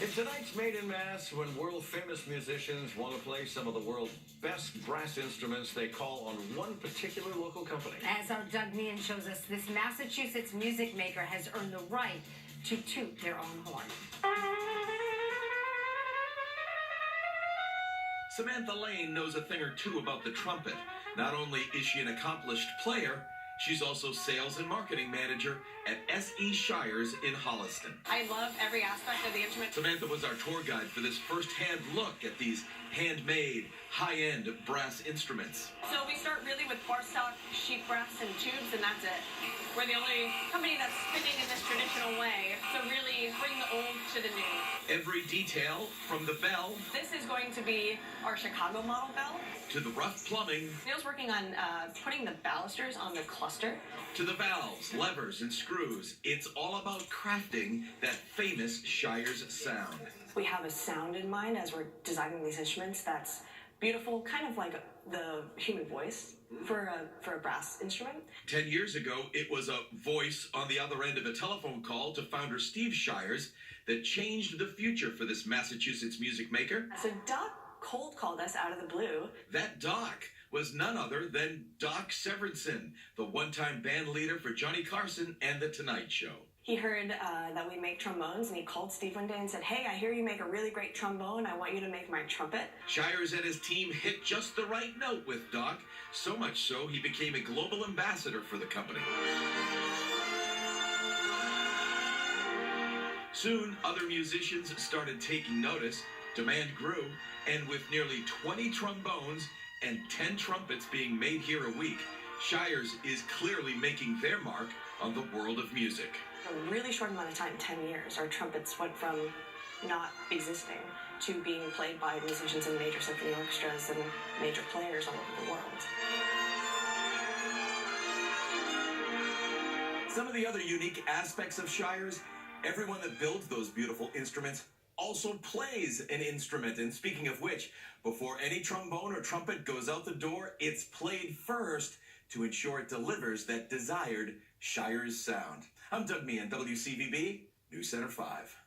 In tonight's Made in Mass, when world-famous musicians want to play some of the world's best brass instruments, they call on one particular local company. As our Doug Meehan shows us, this Massachusetts music maker has earned the right to toot their own horn. Samantha Lane knows a thing or two about the trumpet. Not only is she an accomplished player, she's also sales and marketing manager at S.E. Shires in Holliston. I love every aspect of the instrument. Samantha was our tour guide for this first-hand look at these handmade, high-end brass instruments. So we start really with bar stock, sheet brass, and tubes, and that's it. We're the only company that's spinning in this traditional way, so really bring the old to the new. Every detail, from the bell This is going to be our Chicago model bell. to the rough plumbing Neil's working on putting the balusters on the cluster. to the valves, levers, and screws. It's all about crafting that famous Shires sound. We have a sound in mind as we're designing these instruments that's beautiful, kind of like the human voice for a brass instrument. 10 years ago, it was a voice on the other end of a telephone call to founder Steve Shires that changed the future for this Massachusetts music maker. So Doc cold called us out of the blue. That Doc was none other than Doc Severinsen, the one-time band leader for Johnny Carson and The Tonight Show. He heard that we make trombones, and he called Steve one day and said, "Hey, I hear you make a really great trombone. I want you to make my trumpet." Shires and his team hit just the right note with Doc, so much so he became a global ambassador for the company. Soon, other musicians started taking notice, demand grew, and with nearly 20 trombones and 10 trumpets being made here a week, Shires is clearly making their mark on the world of music. In a really short amount of time, 10 years, our trumpets went from not existing to being played by musicians in major symphony orchestras and major players all over the world. Some of the other unique aspects of Shires, everyone that builds those beautiful instruments also plays an instrument. And speaking of which, before any trombone or trumpet goes out the door, it's played first to ensure it delivers that desired Shires sound. I'm Doug Meehan, WCVB, News Center 5.